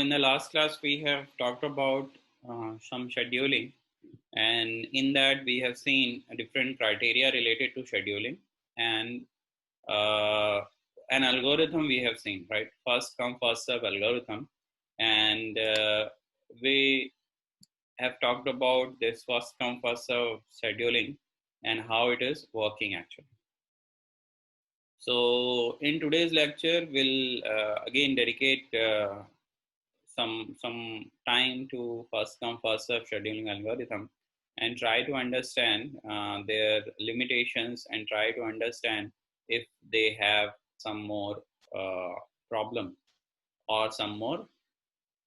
in the last class, we have talked about some scheduling, and in that we have seen different criteria related to scheduling and an algorithm we have seen, right? First come, first serve algorithm. And we have talked about this first come, first serve scheduling and how it is working actually. So in today's lecture, we'll again dedicate some time to first come, first serve scheduling algorithm and try to understand their limitations and try to understand if they have some more problem or some more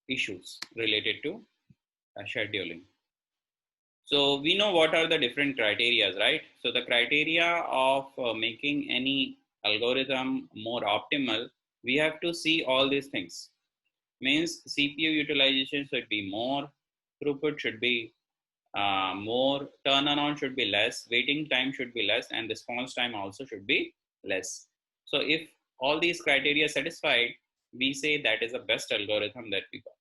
issues related to scheduling. So we know what are the different criteria, right? So the criteria of making any algorithm more optimal, we have to see all these things. Means CPU utilization should be more, throughput should be more, turnaround should be less, waiting time should be less, and response time also should be less. So if all these criteria are satisfied, we say that is the best algorithm that we got.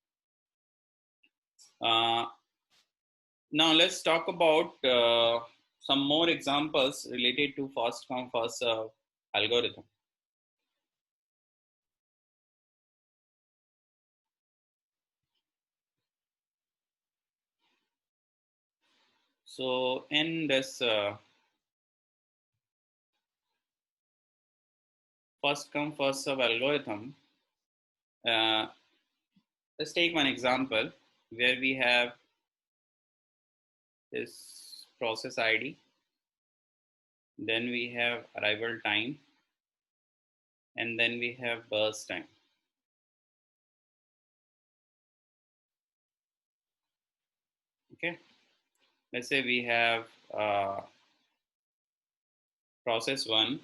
Now let's talk about some more examples related to first come first serve algorithm. So in this first come first serve algorithm, let's take one example where we have this process ID, then we have arrival time, and then we have burst time. Okay, let's say we have process 1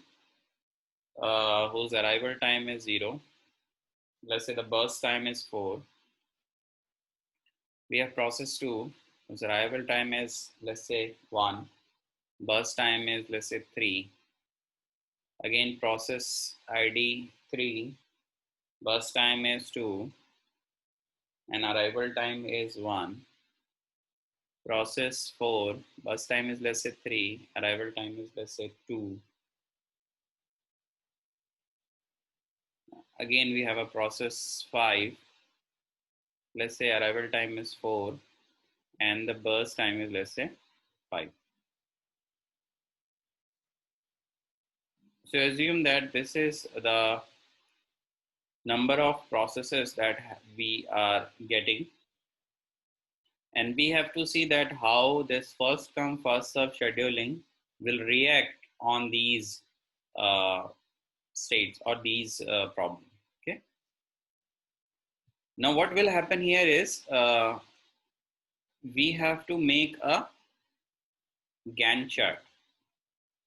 whose arrival time is 0. Let's say the burst time is 4. We have process 2 whose arrival time is, let's say, 1. Burst time is, let's say, 3. Again, process ID 3, burst time is 2, and arrival time is 1. Process 4, burst time is, let's say, 3, arrival time is, let's say, 2. Again, we have a process 5, let's say arrival time is 4, and the burst time is, let's say, 5. So assume that this is the number of processes that we are getting, and we have to see that how this first come first serve scheduling will react on these states or these problems. Okay, now what will happen here is we have to make a Gantt chart,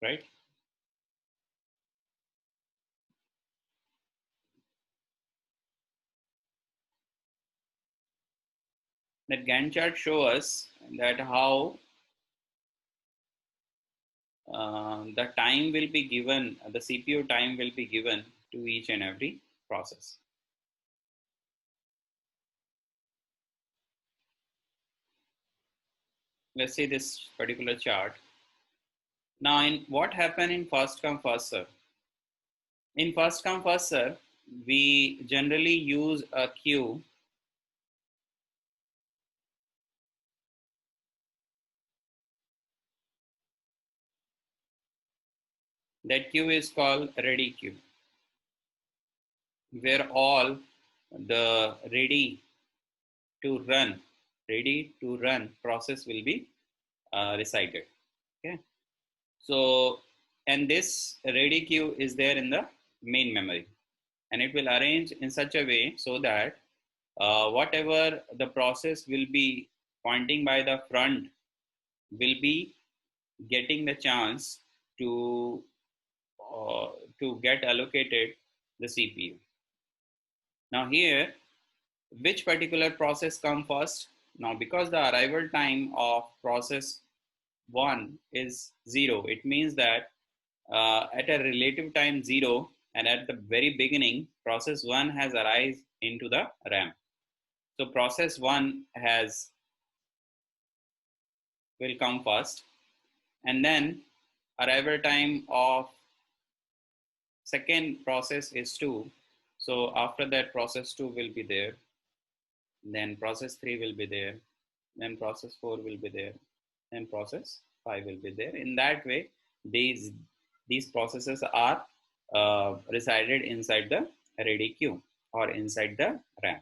right? That Gantt chart shows us that how the time will be given, the CPU time will be given to each and every process. Let's say this particular chart. Now, in what happened in first come first serve? In first come first serve, we generally use a queue that queue is called ready queue, where all the ready to run process will be recited. Okay, so and this ready queue is there in the main memory, and it will arrange in such a way so that whatever the process will be pointing by the front will be getting the chance to get allocated the CPU. Now here, which particular process come first? Now because the arrival time of process 1 is 0, it means that at a relative time 0 and at the very beginning process 1 has arrived into the RAM. So process 1 will come first, and then arrival time of second process is 2. So after that, process 2 will be there, then process 3 will be there, then process 4 will be there, then process 5 will be there. In that way, these processes are resided inside the ready queue or inside the RAM.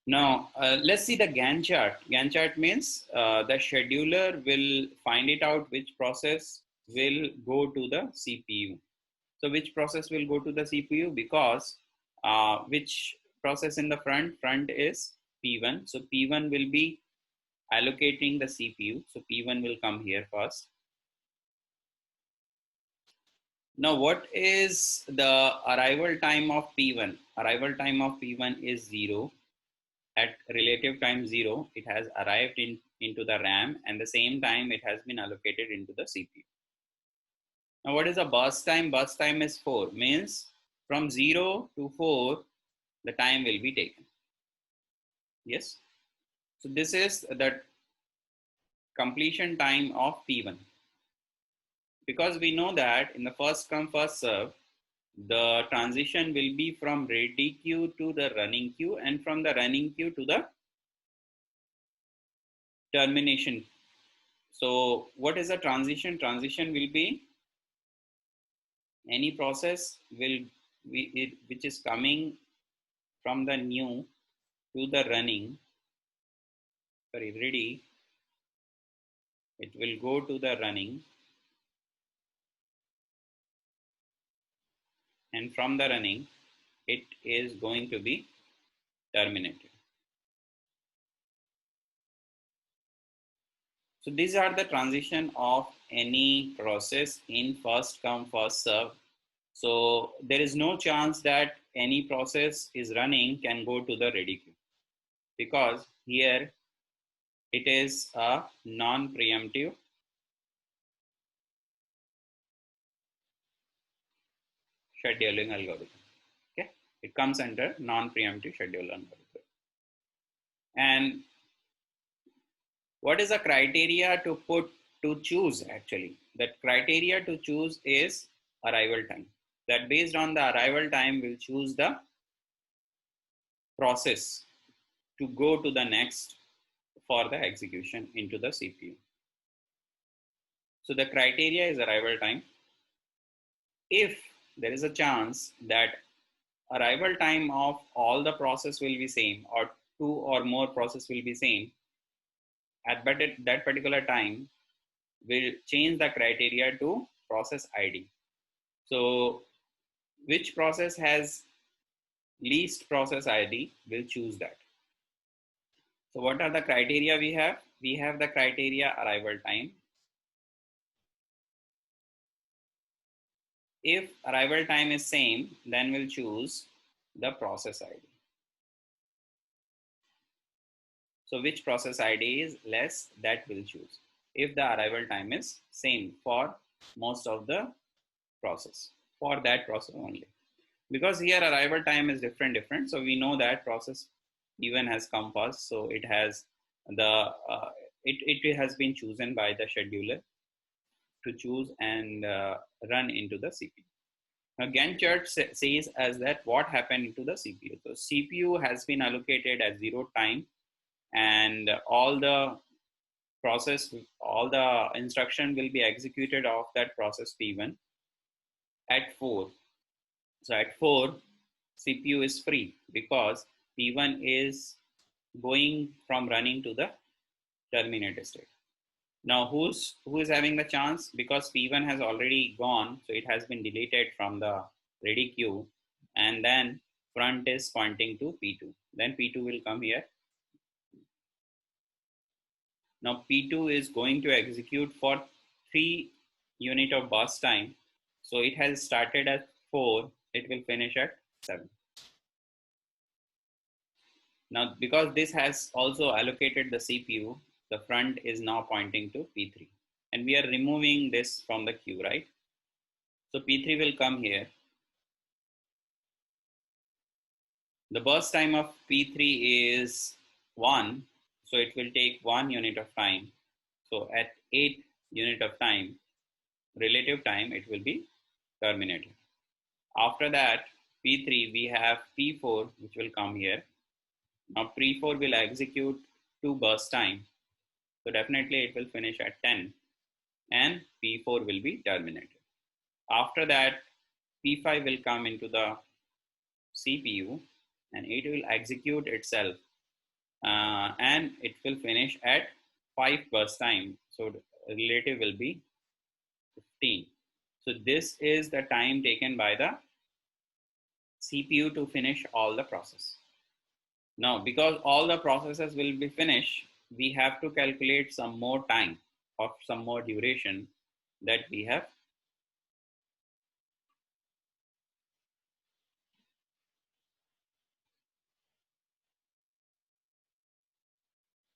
Now, let's see the Gantt chart. Gantt chart means the scheduler will find it out which process will go to the CPU. So which process will go to the CPU? Because which process in the front is P1. So P1 will be allocating the CPU. So P1 will come here first. Now, what is the arrival time of P1? Arrival time of P1 is 0. At relative time 0, it has arrived into the RAM, and the same time it has been allocated into the CPU. Now, what is the burst time? Burst time is 4, means from 0 to 4, the time will be taken. Yes. So this is the completion time of P1. Because we know that in the first come first serve, the transition will be from ready queue to the running queue, and from the running queue to the termination. So what is the transition? Transition will be any process which is coming from the new to the running, ready, it will go to the running, and from the running it is going to be terminated. So these are the transition of any process in first come first serve. So there is no chance that any process is running can go to the ready queue, because here it is a non-preemptive scheduling algorithm. Okay, it comes under non-preemptive scheduling algorithm. And what is the criteria to choose? Actually, that criteria to choose is arrival time. That based on the arrival time, we'll choose the process to go to the next for the execution into the CPU. So the criteria is arrival time. If there is a chance that arrival time of all the process will be same, or 2 or more process will be same, at that particular time, we'll change the criteria to process ID. So which process has least process ID, we'll choose that. So what are the criteria we have? We have the criteria arrival time. If arrival time is same, then we'll choose the process ID. So which process ID is less, that we'll choose if the arrival time is same for most of the process, for that process only. Because here arrival time is different. So we know that process even has come first. So it has the, it has been chosen by the scheduler to choose and run into the CPU. Now Gantt chart says as that what happened into the CPU. So CPU has been allocated at 0 time, and all the instruction will be executed of that process P1 at 4. So at 4, CPU is free because P1 is going from running to the terminated state. Now who is having the chance? Because P1 has already gone, so it has been deleted from the ready queue, and then front is pointing to P2. Then P2 will come here. Now P2 is going to execute for 3 unit of burst time. So it has started at 4, it will finish at 7. Now because this has also allocated the CPU, the front is now pointing to P3. And we are removing this from the queue, right? So P3 will come here. The burst time of P3 is 1, so it will take 1 unit of time. So at 8 unit of time, relative time, it will be terminated. After that, P3, we have P4, which will come here. Now P4 will execute 2 burst time. So definitely it will finish at 10 and P4 will be terminated. After that, P5 will come into the CPU and it will execute itself and it will finish at 5 burst time. So relative will be 15. So this is the time taken by the CPU to finish all the process. Now, because all the processes will be finished, we have to calculate some more time or some more duration that we have.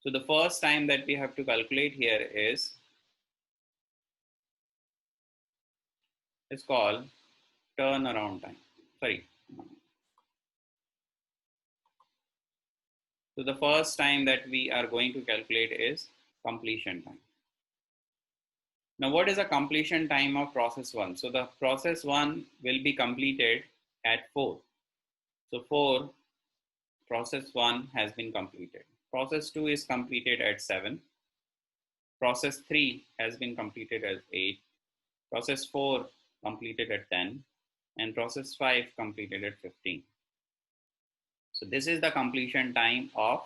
So the first time that we have to calculate here is called turnaround time. Sorry. So the first time that we are going to calculate is completion time. Now, what is the completion time of process 1? So the process 1 will be completed at 4. So 4, process 1 has been completed. Process 2 is completed at 7. Process 3 has been completed at 8. Process 4 completed at 10. And process 5 completed at 15. So this is the completion time of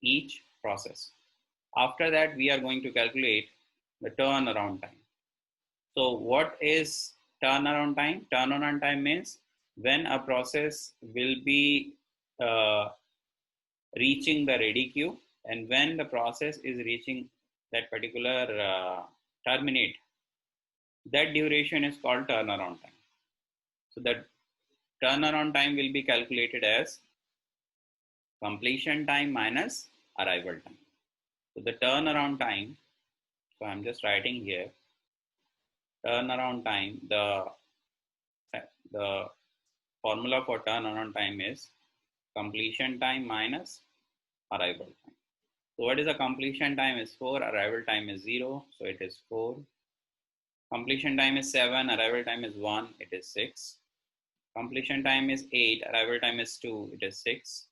each process. After that, we are going to calculate the turnaround time. So what is turnaround time? Turnaround time means when a process will be reaching the ready queue and when the process is reaching that particular terminate, that duration is called turnaround time. So that turnaround time will be calculated as completion time minus arrival time. So the turnaround time, so I'm just writing here, turnaround time, the formula for turnaround time is completion time minus arrival time. So what is the completion time is 4, arrival time is 0, so it is 4. Completion time is 7, arrival time is 1, it is 6. Completion time is 8, arrival time is 2, it is 6.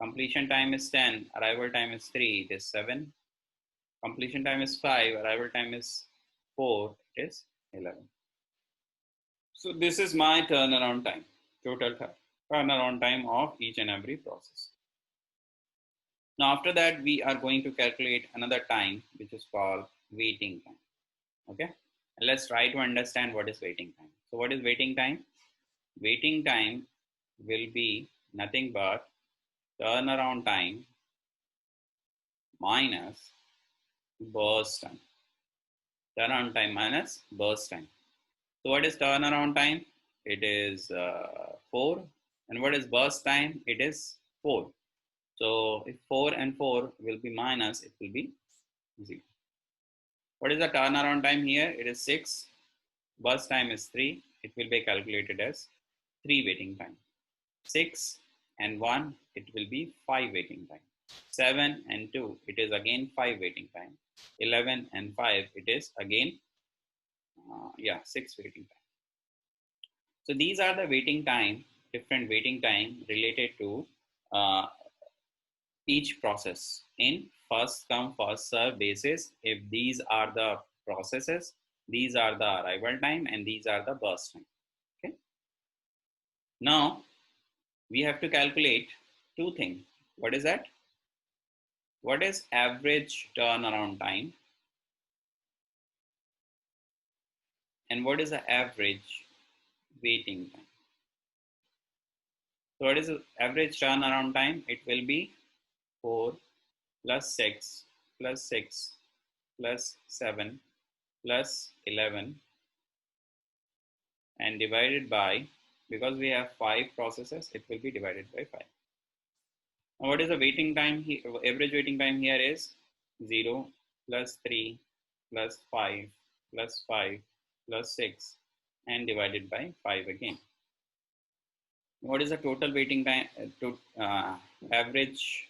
Completion time is 10, arrival time is 3, it is 7. Completion time is 5, arrival time is 4, it is 11. So this is my turnaround time, total turnaround time of each and every process. Now after that, we are going to calculate another time, which is called waiting time. Okay, and let's try to understand what is waiting time. So what is waiting time? Waiting time will be nothing but turnaround time minus burst time. Turnaround time minus burst time. So what is turnaround time? It is 4. And what is burst time? It is 4. So if 4 and 4 will be minus, it will be 0. What is the turnaround time here? It is 6. Burst time is 3. It will be calculated as 3 waiting time. 6 and 1, it will be 5 waiting time. 7 and 2, it is again 5 waiting time. 11 and 5, it is again 6 waiting time. So these are the waiting time, different waiting time related to each process in first come first serve basis. If these are the processes, these are the arrival time and these are the burst time. Okay. Now we have to calculate two things. What is that? What is average turnaround time? And what is the average waiting time? So what is the average turnaround time? It will be 4 plus 6 plus 6 plus 7 plus 11 and divided by, because we have 5 processes, it will be divided by 5. Now what is the waiting time here? Average waiting time here is 0 plus 3 plus 5 plus 5 plus 6 and divided by 5 again. what is the total waiting time, average,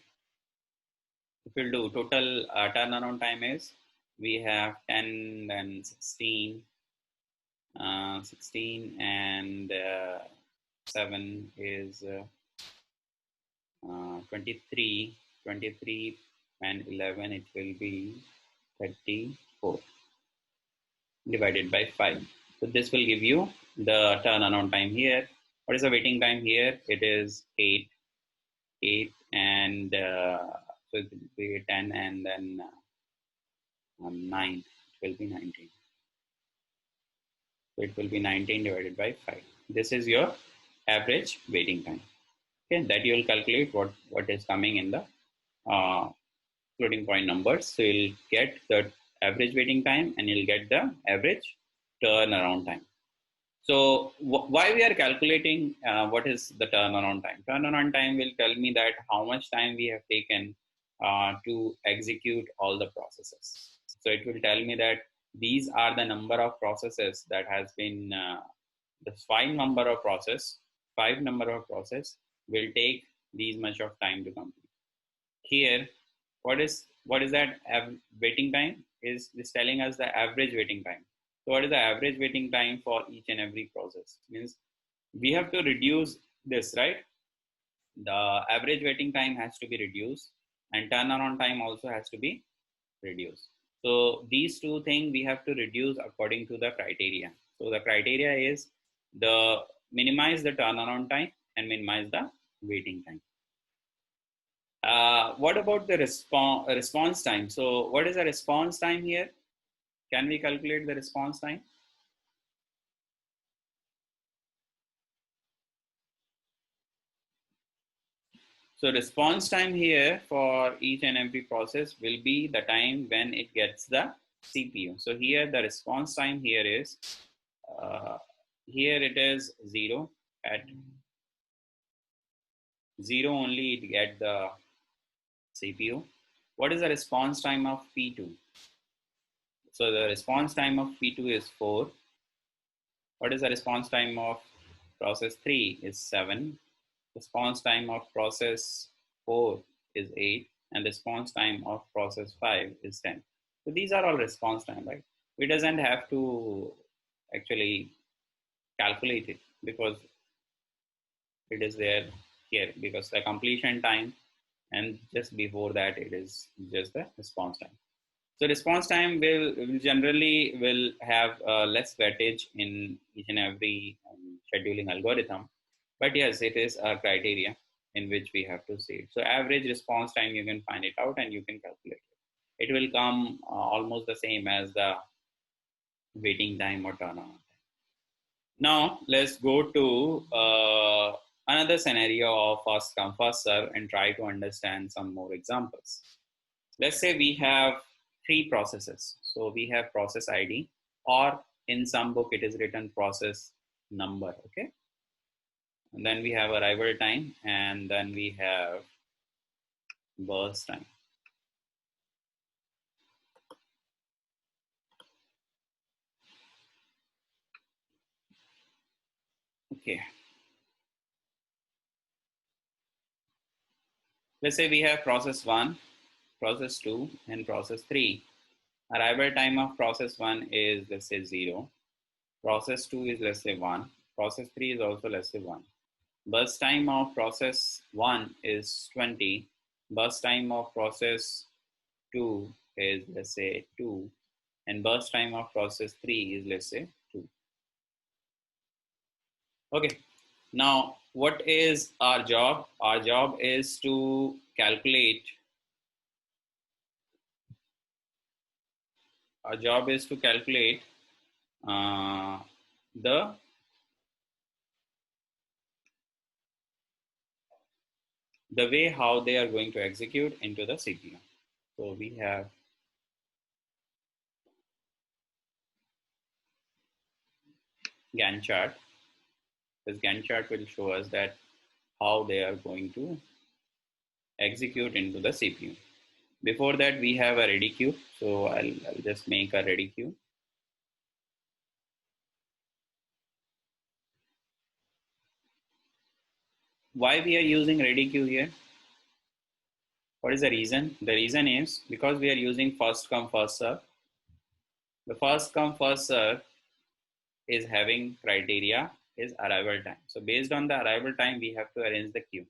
if we'll do total turnaround time is, we have 10, then 16, 16 and 7 is 23, 23 and 11, it will be 34 divided by 5. So this will give you the turnaround time here. What is the waiting time here? It is 8, 8 and so it will be 10 and then 9, it will be 19. So it will be 19 divided by 5. This is your average waiting time. Okay, that you will calculate what is coming in the floating point numbers. So you'll get the average waiting time and you'll get the average turnaround time. So why we are calculating what is the turnaround time? Turnaround time will tell me that how much time we have taken to execute all the processes. So it will tell me that these are the number of processes that has been the five number of process will take these much of time to complete. Here, what is that waiting time is telling us the average waiting time. So what is the average waiting time for each and every process? Means we have to reduce this, right? The average waiting time has to be reduced and turnaround time also has to be reduced. So these two things we have to reduce according to the criteria. So the criteria is the minimize the turnaround time and minimize the waiting time. What about the response time? So what is the response time here? Can we calculate the response time? So response time here for each and every process will be the time when it gets the CPU. So here the response time here is, here it is 0. At 0 only it get the CPU. What is the response time of P2? So the response time of P2 is 4. What is the response time of process 3 is 7. Response time of process 4 is 8 and response time of process 5 is 10. So these are all response time, right? We doesn't have to actually calculate it because it is there here, because the completion time and just before that it is just the response time. So response time will generally will have less weightage in each and every scheduling algorithm. But yes, it is a criteria in which we have to see it. So average response time, you can find it out and you can calculate it. It will come almost the same as the waiting time or turnaround time. Now let's go to another scenario of first come first serve and try to understand some more examples. Let's say we have 3 processes. So we have process ID, or in some book it is written process number, okay? And then we have arrival time, and then we have burst time. Okay. Let's say we have process 1, process 2, and process 3. Arrival time of process 1 is, let's say, 0. Process 2 is, let's say, 1. Process 3 is also, let's say, 1. Burst time of process 1 is 20. Burst time of process 2 is, let's say, 2. And burst time of process 3 is, let's say, 2. Okay. Now, what is our job? Our job is to calculate. Our job is to calculate the way how they are going to execute into the CPU. So we have Gantt chart. This Gantt chart will show us that how they are going to execute into the CPU. Before that, we have a ready queue. So I'll just make a ready queue. why we are using ready queue here? What is the reason? The reason is because we are using first come first serve. The first come first serve is having criteria is arrival time. So based on the arrival time, we have to arrange the queue.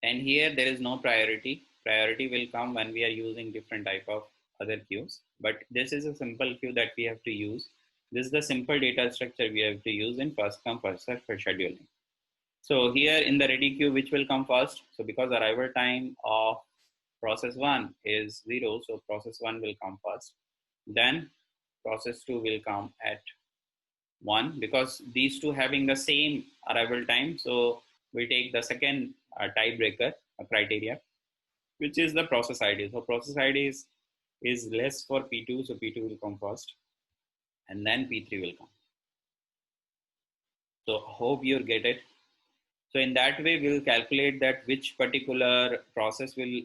And here there is no priority. Priority will come when we are using different type of other queues. But this is a simple queue that we have to use. This is the simple data structure we have to use in first come first serve for scheduling. So here in the ready queue, which will come first? So because arrival time of process 1 is 0, so process 1 will come first. Then process 2 will come at 1, because these two having the same arrival time. So we take the second tiebreaker criteria, which is the process ID. So process ID is less for P2, so P2 will come first, and then P3 will come. So hope you get it. So in that way, we'll calculate that which particular process will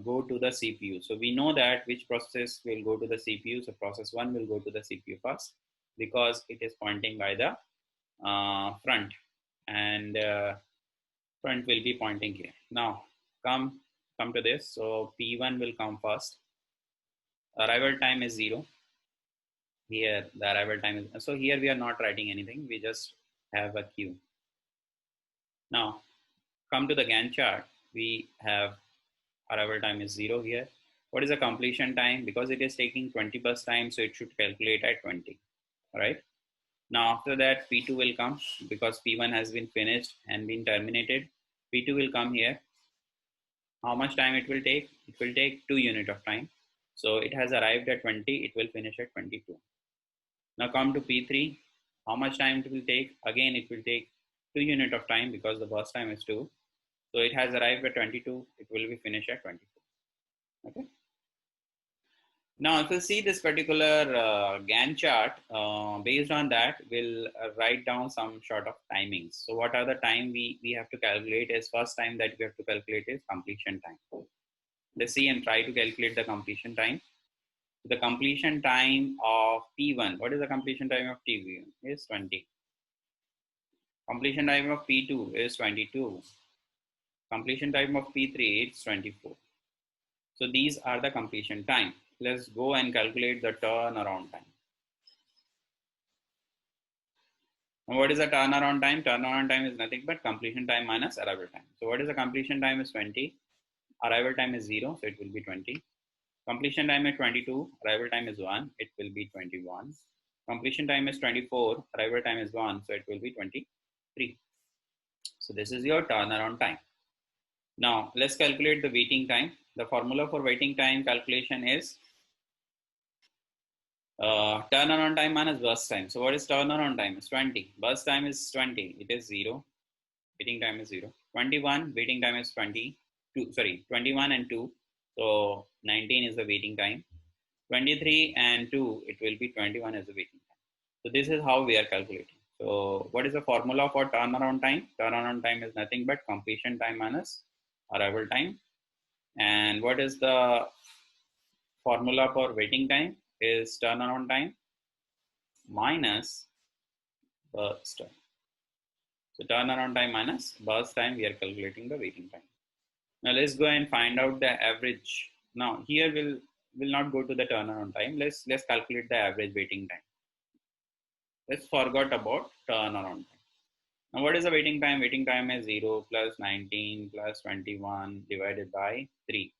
go to the CPU. So we know that which process will go to the CPU. So process 1 will go to the CPU first because it is pointing by the front, and front will be pointing here. Now come to this. So P1 will come first. Arrival time is 0. Here the arrival time is, so here we are not writing anything. We just have a queue. Now come to the Gantt chart. We have arrival time is 0 here. What is the completion time? Because it is taking 20 bus time, so it should calculate at 20. All right. Now after that, P2 will come because P1 has been finished and been terminated. P2 will come here. How much time it will take? It will take 2 units of time. So it has arrived at 20. It will finish at 22. Now come to P3. How much time it will take? Again, it will take 2 units of time because the burst time is 2. So it has arrived at 22. It will be finished at 22. Okay. Now, if you see this particular Gantt chart, based on that, we'll write down some sort of timings. So what are the time we have to calculate is first time that we have to calculate is completion time. Let's see and try to calculate the completion time. The completion time of P1, what is the completion time of P1? Is 20. Completion time of P2 is 22. Completion time of P3 is 24. So these are the completion time. Let's go and calculate the turnaround time. Now what is the turnaround time? Turnaround time is nothing but completion time minus arrival time. So what is the completion time is 20. Arrival time is 0, so it will be 20. Completion time is 22. Arrival time is 1. It will be 21. Completion time is 24. Arrival time is 1, so it will be 23. So this is your turnaround time. Now let's calculate the waiting time. The formula for waiting time calculation is turnaround time minus burst time. So what is turnaround time? It's 20. Burst time is 20. It is 0. Waiting time is 0. 21. Waiting time is 22. Sorry, 21 and 2. So 19 is the waiting time. 23 and 2. It will be 21 as the waiting time. So this is how we are calculating. So what is the formula for turnaround time? Turnaround time is nothing but completion time minus arrival time. And what is the formula for waiting time? Is turnaround time minus burst time. So turnaround time minus burst time, we are calculating the waiting time. Now let's go and find out the average. Now here we'll not go to the turnaround time. Let's calculate the average waiting time. Let's forget about turnaround time. Now what is the waiting time? Waiting time is 0 plus 19 plus 21 divided by 3.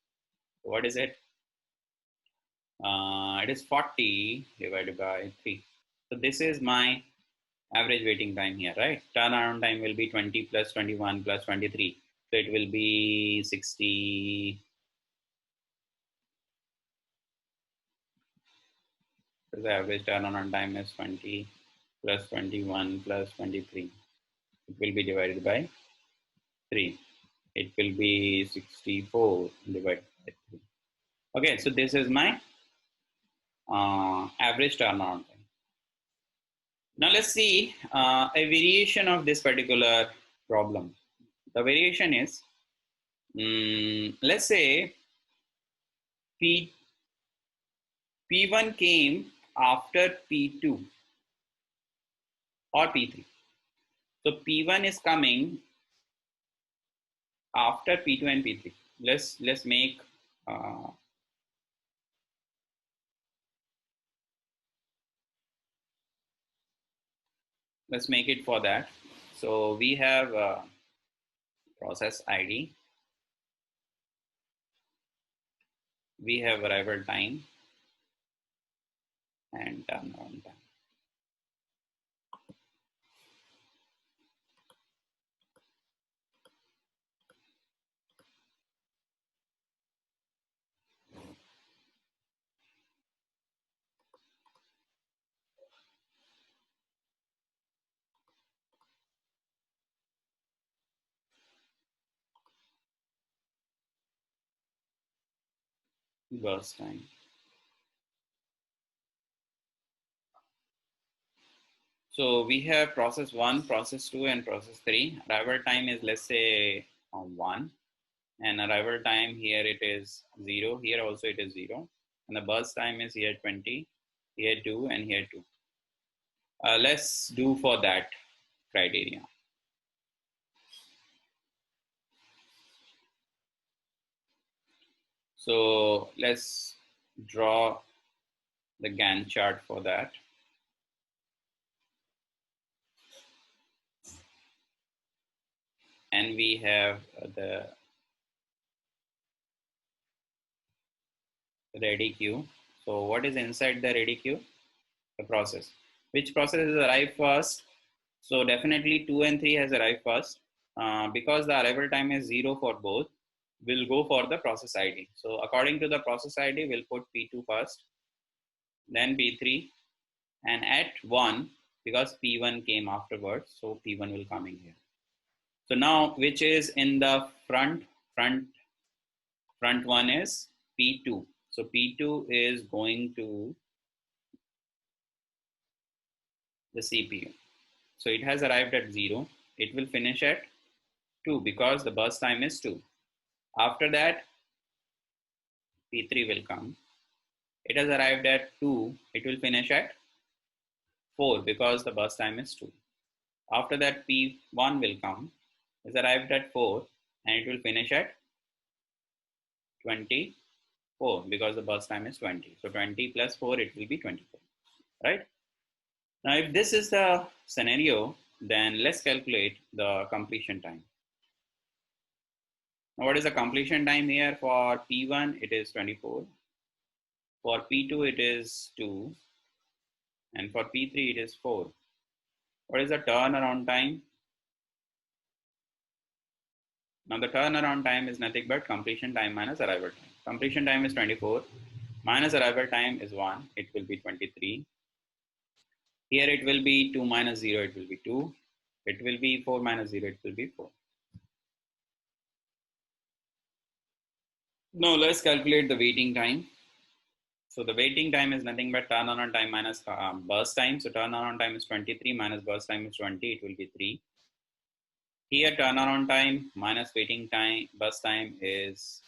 So what is it? It is 40 divided by 3. So this is my average waiting time here, right? Turnaround time will be 20 plus 21 plus 23. So it will be 60. So the average turnaround time is 20 plus 21 plus 23. It will be divided by 3. It will be 64 divided by 3. Okay, so this is my average turnaround time. Now let's see a variation of this particular problem. The variation is, let's say P1 came after P2 or P3. So P1 is coming after P2 and P3. Let's make let's make it for that. So we have process ID, we have arrival time and turnaround time. Burst time. So we have process 1, process 2 and process 3. Arrival time is, let's say 1, and arrival time here it is 0, here also it is 0, and the burst time is here 20, here 2 and here 2. Let's do for that criteria. So let's draw the Gantt chart for that. And we have the ready queue. So what is inside the ready queue? The process. Which process is arrived first? So definitely 2 and 3 has arrived first. Because the arrival time is 0 for both, we'll go for the process ID. So according to the process ID, we'll put P2 first, then P3, and at 1, because P1 came afterwards, so P1 will come in here. So now, which is in the front one is P2. So P2 is going to the CPU. So it has arrived at 0. It will finish at 2 because the burst time is 2. After that, P3 will come. It has arrived at 2. It will finish at 4 because the burst time is 2. After that, P1 will come. It's arrived at 4 and it will finish at 24 because the burst time is 20. So 20 plus 4, it will be 24, right? Now, if this is the scenario, then let's calculate the completion time. Now, what is the completion time here? For P1, it is 24. For P2, it is 2. And for P3, it is 4. What is the turnaround time? Now, the turnaround time is nothing but completion time minus arrival time. Completion time is 24. Minus arrival time is 1. It will be 23. Here it will be 2 minus 0. It will be 2. It will be 4 minus 0. It will be 4. Now, let's calculate the waiting time. So the waiting time is nothing but turnaround time minus burst time. So turnaround time is 23 minus burst time is 20. It will be 3. Here turnaround time minus waiting time, burst time is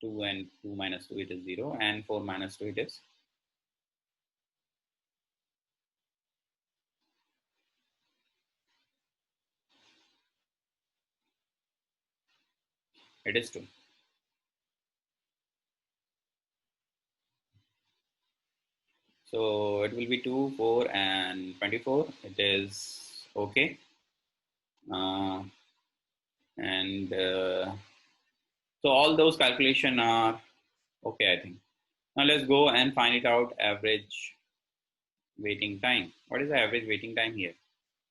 2, and 2 minus 2 it is 0, and 4 minus 2 it is 2. So it will be 2, 4 and 24. It is okay. And so all those calculation are okay, I think. Now let's go and find it out average waiting time. What is the average waiting time here?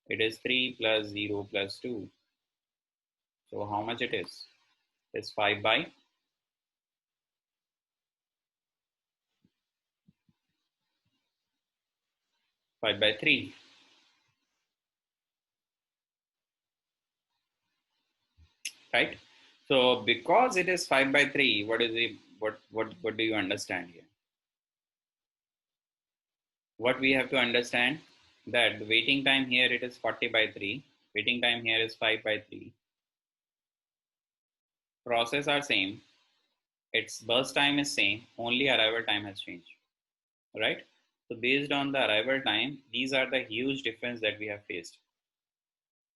It is 3 plus 0 plus 2. So how much it is? It's 5 by 3. Right? So because it is 5 by 3, what is it? What do you understand here? What we have to understand, that the waiting time here it is 40 by 3. Waiting time here is 5 by 3. Process are same. Its burst time is same. Only arrival time has changed. Right? So based on the arrival time, these are the huge difference that we have faced.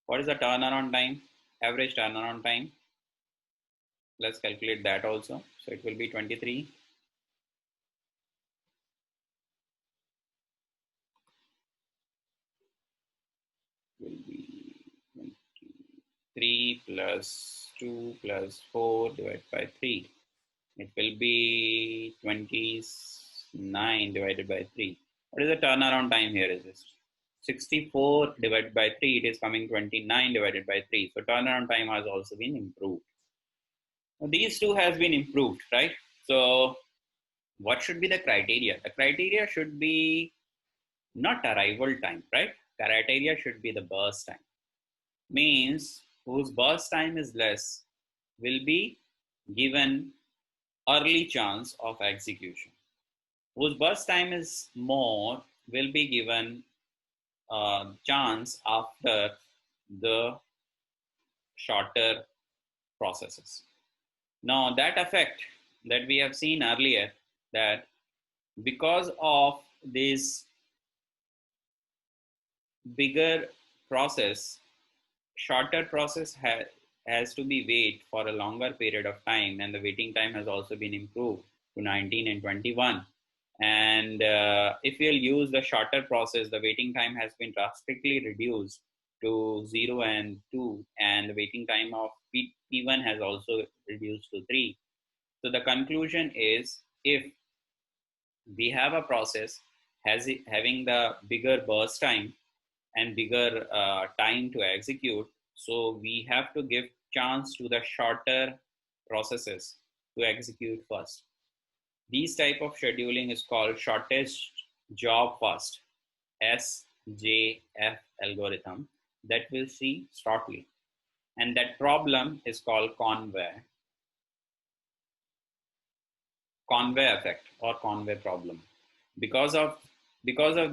What is the turnaround time? Average turnaround time. Let's calculate that also. So it will be 23. Will be 23 plus 2 plus 4 divided by 3. It will be 29 divided by 3. What is the turnaround time here? Is this 64 divided by 3? It is coming 29 divided by 3. So turnaround time has also been improved. Now, these two has been improved, right? So what should be the criteria? The criteria should be not arrival time, right? Criteria should be the burst time. Means whose burst time is less will be given early chance of execution. Whose burst time is more will be given chance after the shorter processes. Now that effect that we have seen earlier, that because of this bigger process, shorter process has to be wait for a longer period of time, and the waiting time has also been improved to 19 and 21. And if you'll use the shorter process, the waiting time has been drastically reduced to 0 and 2, and the waiting time of P1 has also reduced to 3. So the conclusion is, if we have a process having the bigger burst time and bigger time to execute, so we have to give chance to the shorter processes to execute first. These type of scheduling is called shortest job first, SJF algorithm, that we'll see shortly. And that problem is called Conway effect or Conway problem. Because of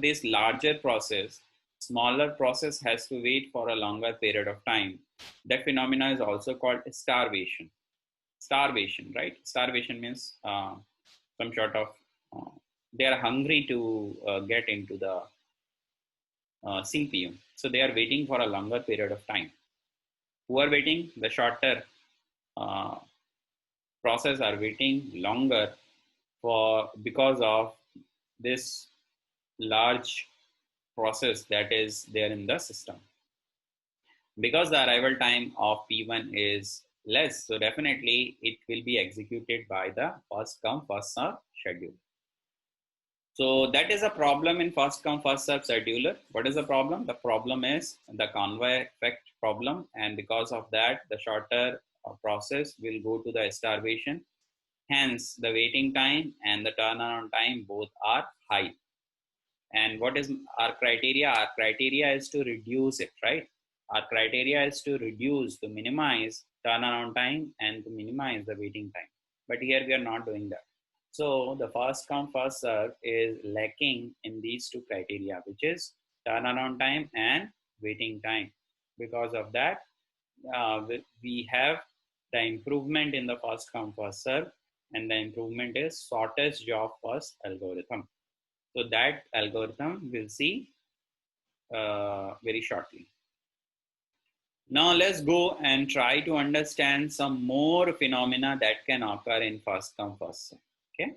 this larger process, smaller process has to wait for a longer period of time. That phenomena is also called starvation. Starvation, right? Starvation means some sort of they are hungry to get into the CPU. So they are waiting for a longer period of time. Who are waiting? The shorter uh, process are waiting longer because of this large process that is there in the system. Because the arrival time of P1 is less, so definitely it will be executed by the first come first serve schedule. So that is a problem in first come first serve scheduler. What is the problem? The problem is the Conway effect problem, and because of that the shorter process will go to the starvation. Hence the waiting time and the turnaround time both are high. And what is our criteria? Our criteria is to reduce it, right? Our criteria is to reduce, to minimize turnaround time and to minimize the waiting time. But here we are not doing that. So the first come first serve is lacking in these two criteria, which is turnaround time and waiting time. Because of that, we have the improvement in the first come first serve, and the improvement is shortest job first algorithm. So that algorithm we'll see very shortly. Now let's go and try to understand some more phenomena that can occur in first come first serve. Okay.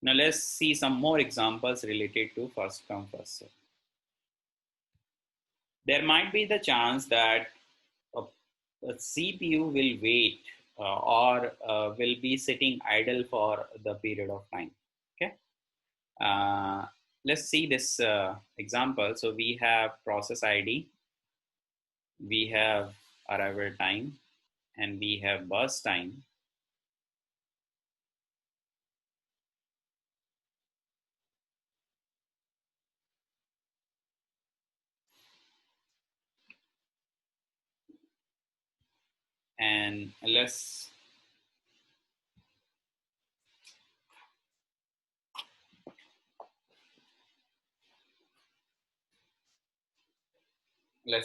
Now let's see some more examples related to first come first serve. There might be the chance that a CPU will wait or will be sitting idle for the period of time. Okay. Let's see this example. So we have process ID, we have arrival time, and we have burst time. And let's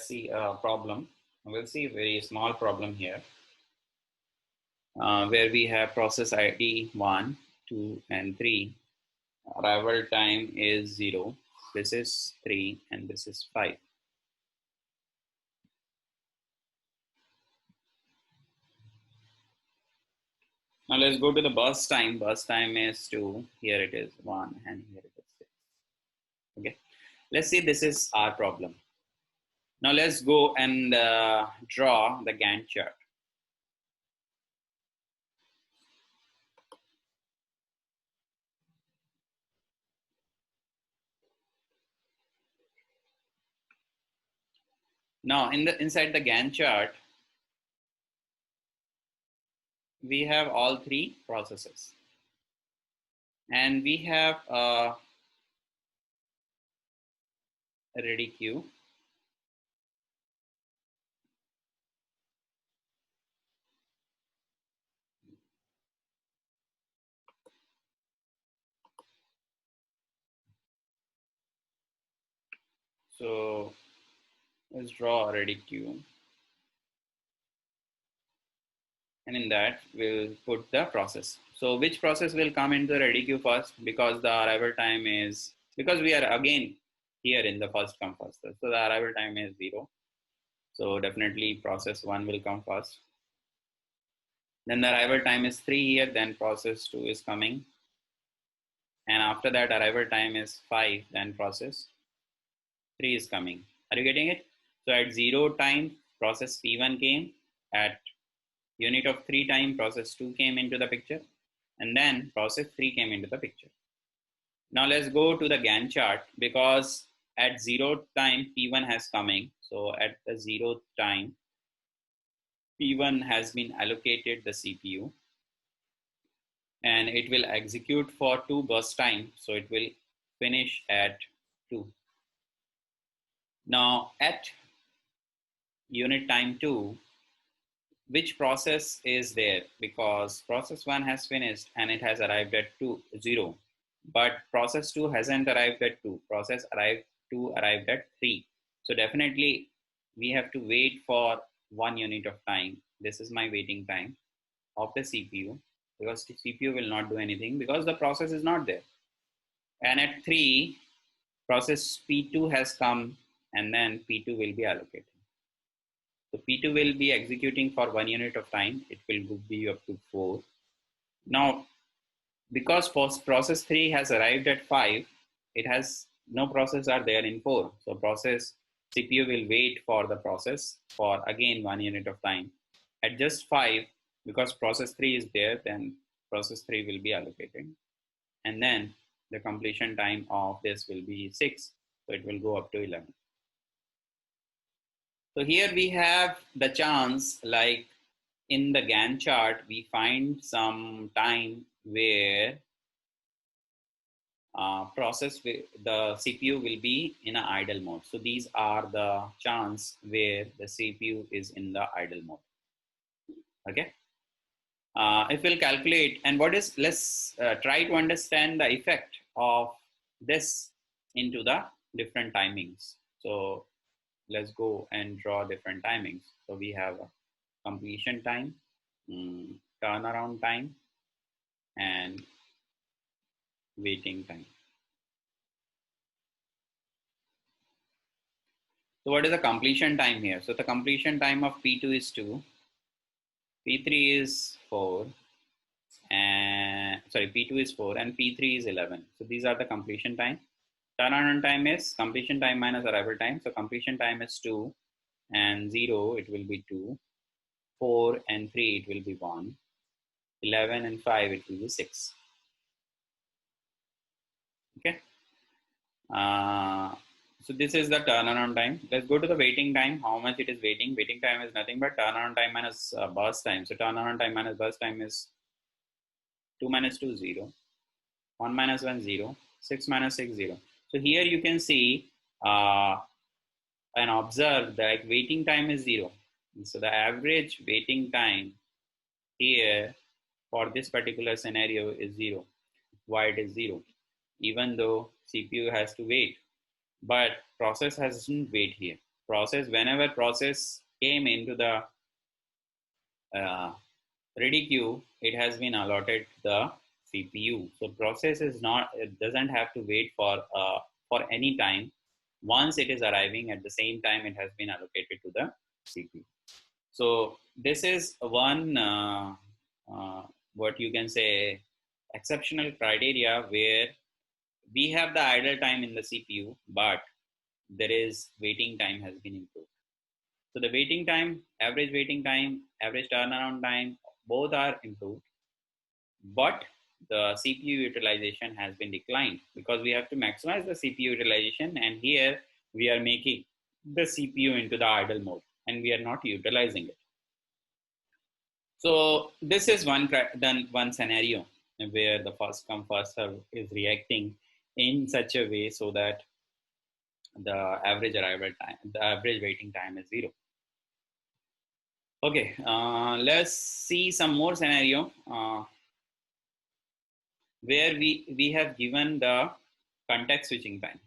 see a problem. We'll see a very small problem here where we have process ID 1, 2, and 3. Arrival time is 0. this is 3, and this is 5. Now let's go to the burst time. Burst time is 2. Here it is 1, and here it is 6. Okay. Let's see, this is our problem. Now let's go and draw the Gantt chart. Now inside the Gantt chart, we have all 3 processes. And we have a ready queue. So let's draw a ready queue. And in that, we'll put the process. So which process will come into the ready queue first? Because the arrival time is, because we are again here in the first come first. So the arrival time is 0. So definitely process 1 will come first. Then the arrival time is 3 here, then process 2 is coming. And after that, arrival time is 5, then process 3 is coming. Are you getting it? So at 0 time, process P1 came. At unit of 3 time, process 2 came into the picture. And then process 3 came into the picture. Now let's go to the Gantt chart, because at 0 time, P1 has coming. So at the 0th time, P1 has been allocated the CPU. And it will execute for 2 burst time. So it will finish at 2. Now at unit time 2, which process is there? Because process 1 has finished and it has arrived at 0. But process 2 hasn't arrived at 2. Process 2 arrived at 3. So definitely we have to wait for 1 unit of time. This is my waiting time of the CPU, because the CPU will not do anything because the process is not there. And at 3, process P2 has come, and then P2 will be allocated. So P2 will be executing for 1 unit of time. It will be up to 4. Now, because process 3 has arrived at 5, it has no process are there in 4. So process CPU will wait for the process for again 1 unit of time. At just 5, because process 3 is there, then process 3 will be allocated. And then the completion time of this will be 6. So it will go up to 11. So here we have the chance, like in the Gantt chart, we find some time where the CPU will be in an idle mode. So these are the chance where the CPU is in the idle mode. Okay. If we'll calculate, and let's try to understand the effect of this into the different timings. So let's go and draw different timings. So we have a completion time, turnaround time, and waiting time. So what is the completion time here? So the completion time of P2 is 2, P3 is 4, and P2 is 4 and P3 is 11. So these are the completion time. Turnaround time is completion time minus arrival time. So completion time is 2 and 0, it will be 2. 4 and 3, it will be 1. 11 and 5, it will be 6. Okay. So this is the turnaround time. Let's go to the waiting time. How much it is waiting? Waiting time is nothing but turnaround time minus burst time. So turnaround time minus burst time is 2 minus 2, 0. 1 minus 1, 0. 6 minus 6, 0. So here you can see and observe that waiting time is 0. So the average waiting time here for this particular scenario is 0. Why it is 0? Even though CPU has to wait, but process hasn't wait here. Whenever process came into the ready queue, it has been allotted the CPU. So process is not, it doesn't have to wait for for any time. Once it is arriving at the same time, it has been allocated to the CPU. So this is one what you can say exceptional criteria where we have the idle time in the CPU, but there is waiting time has been improved. So the waiting time, average turnaround time, both are improved, but the CPU utilization has been declined because we have to maximize the CPU utilization, and here we are making the CPU into the idle mode and we are not utilizing it. So this is one scenario where the first come first serve is reacting in such a way so that the average arrival time, the average waiting time is 0. Okay, let's see some more scenario where we have given the context switching time.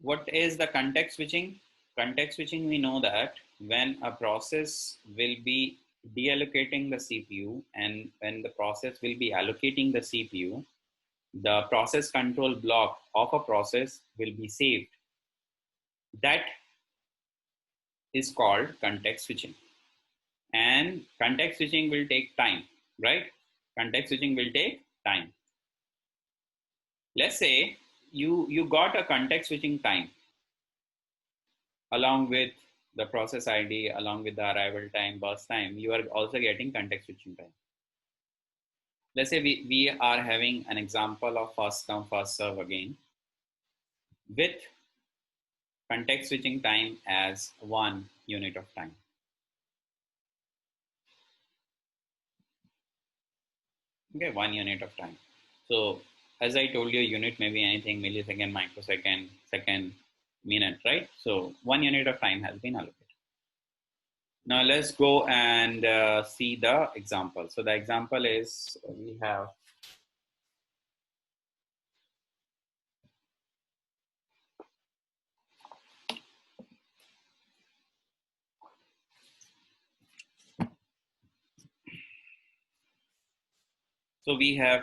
What is the context switching? Context switching, we know that when a process will be deallocating the CPU and when the process will be allocating the CPU, the process control block of a process will be saved. That is called context switching. And context switching will take time, right? Context switching will take time. Let's say you got a context switching time along with the process ID, along with the arrival time, burst time, you are also getting context switching time. Let's say we are having an example of first come, first serve again with context switching time as 1 unit of time. Okay, 1 unit of time. So as I told you, unit may be anything, millisecond, microsecond, second, minute, right? So 1 unit of time has been allocated. Now let's go and see the example. So the example is we have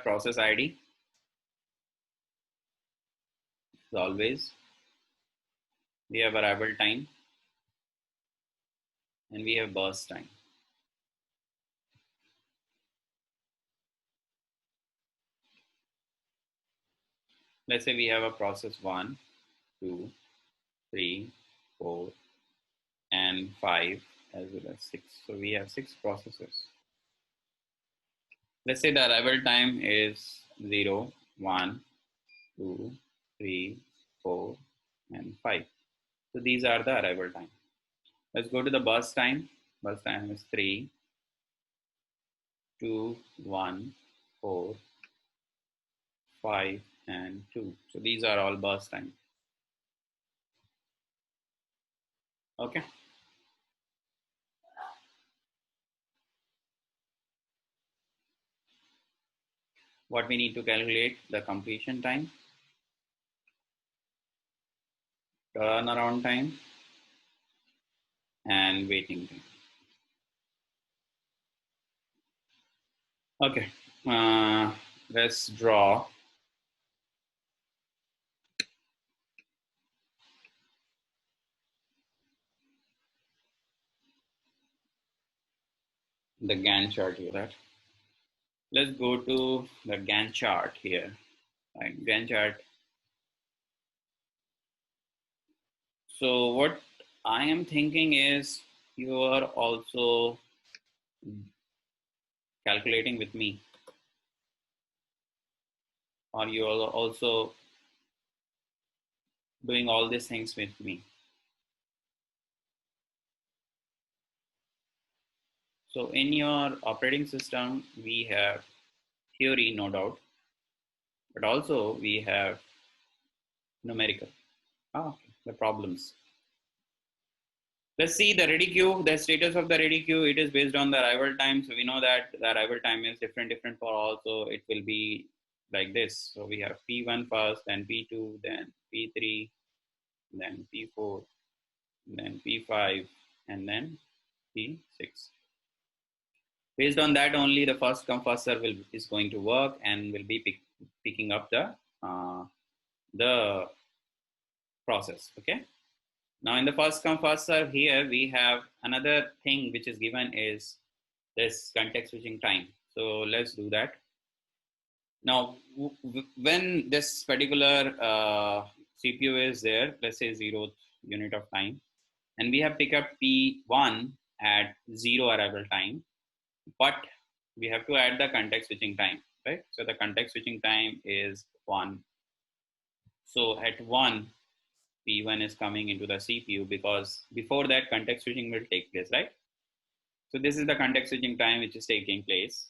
process ID as always. We have arrival time and we have burst time. Let's say we have a process 1, 2, 3, 4, and 5 as well as 6. So we have 6 processes. Let's say the arrival time is 0, 1, 2, 3, 4, and 5. So these are the arrival time. Let's go to the burst time. Burst time is 3, 2, 1, 4, 5, and 2. So these are all burst time. Okay. What we need to calculate the completion time, turnaround time, and waiting time. Okay, let's draw the Gantt chart here. Let's go to the Gantt chart here. Right, Gantt chart. So what I am thinking is you are also calculating with me, or you are also doing all these things with me. So in your operating system, we have theory, no doubt, but also we have numerical. The problems. Let's see the ready queue, the status of the ready queue. It is based on the arrival time. So we know that the arrival time is different for all. So it will be like this. So we have P1 first, then P2, then P3, then P4, then P5, and then P6. Based on that, only the first come first serve is going to work and will be picking up the process. Okay. Now in the first come first serve here, we have another thing which is given is this context switching time. So let's do that. Now, when this particular CPU is there, let's say 0th unit of time, and we have picked up P1 at 0 arrival time, but we have to add the context switching time, right? So the context switching time is 1. So at 1, P1 is coming into the CPU because before that context switching will take place, right? So this is the context switching time which is taking place.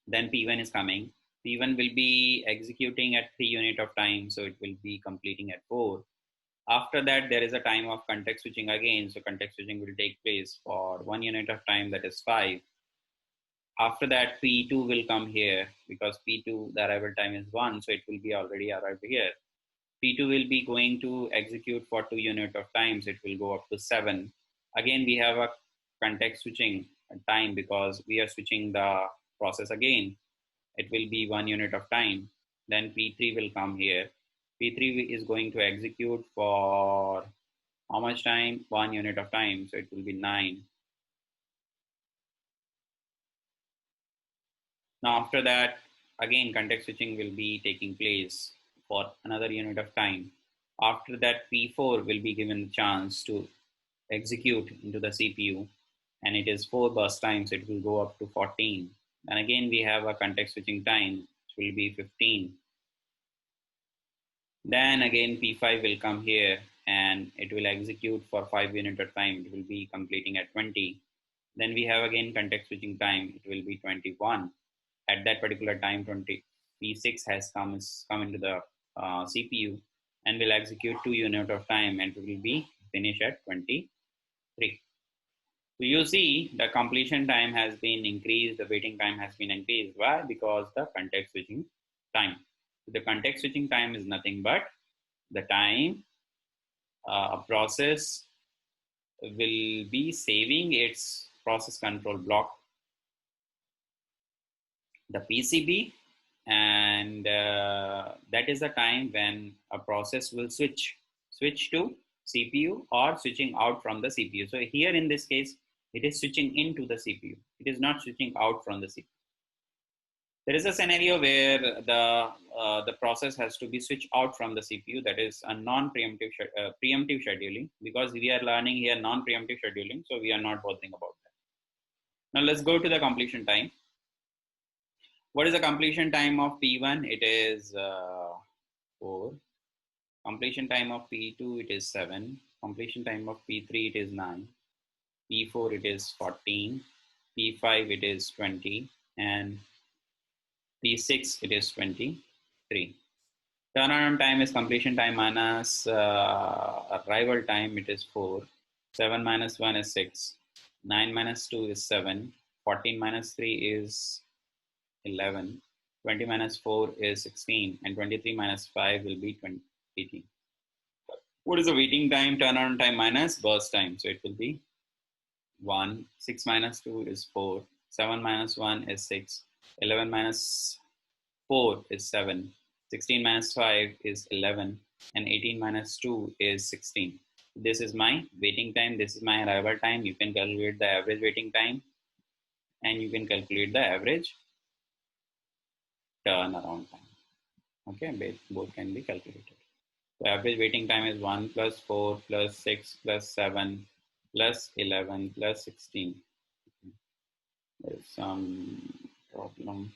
Then P1 is coming. P1 will be executing at 3 unit of time, so it will be completing at 4. After that, there is a time of context switching again. So context switching will take place for 1 unit of time, that is 5. After that, P2 will come here because P2, the arrival time is 1, so it will be already arrived here. P2 will be going to execute for 2 unit of times. It will go up to 7. Again, we have a context switching time because we are switching the process again. It will be 1 unit of time. Then P3 will come here. P3 is going to execute for how much time? 1 unit of time. So it will be 9. Now after that, again, context switching will be taking place for another unit of time. After that, P4 will be given the chance to execute into the CPU, and it is 4 burst times. It will go up to 14. And again, we have a context switching time, which will be 15. Then again, P5 will come here and it will execute for 5 unit of time. It will be completing at 20. Then we have again context switching time. It will be 21. At that particular time, P6 has come into the CPU and will execute 2 unit of time and it will be finished at 23. So you see the completion time has been increased, the waiting time has been increased. Why? Because the context switching time. So the context switching time is nothing but the time a process will be saving its process control block, the PCB, and that is the time when a process will switch to CPU or switching out from the CPU. So here in this case, it is switching into the CPU. It is not switching out from the CPU. There is a scenario where the process has to be switched out from the CPU. That is a non-preemptive preemptive scheduling, because we are learning here non-preemptive scheduling, so we are not bothering about that. Now let's go to the completion time. What is the completion time of P1? It is 4. Completion time of P2, it is 7. Completion time of P3, it is 9. P4, it is 14. P5, it is 20. And P6, it is 23. Turnaround time is completion time minus arrival time, it is 4. 7 minus 1 is 6. 9 minus 2 is 7. 14 minus 3 is 11. 20 minus 4 is 16. And 23 minus 5 will be 18. What is the waiting time, turnaround time minus burst time? So it will be 1. 6 minus 2 is 4. 7 minus 1 is 6. 11 minus 4 is 7. 16 minus 5 is 11. And 18 minus 2 is 16. This is my waiting time. This is my arrival time. You can calculate the average waiting time. And you can calculate the average turnaround time. Okay, both can be calculated. The average waiting time is 1 plus 4 plus 6 plus 7 plus 11 plus 16. There is some problem.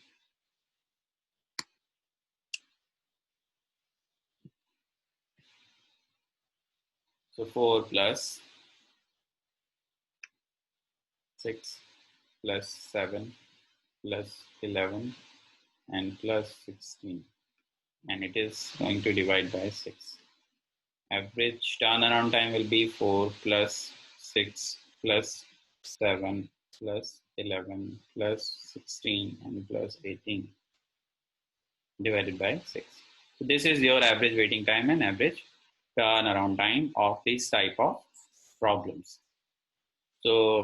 So 4 plus 6 plus 7 plus 11 and plus 16. And it is going to divide by 6. Average turnaround time will be 4 plus 6 plus 7 plus 11 plus 16 and plus 18 divided by 6. So this is your average waiting time and average turnaround time of this type of problems. So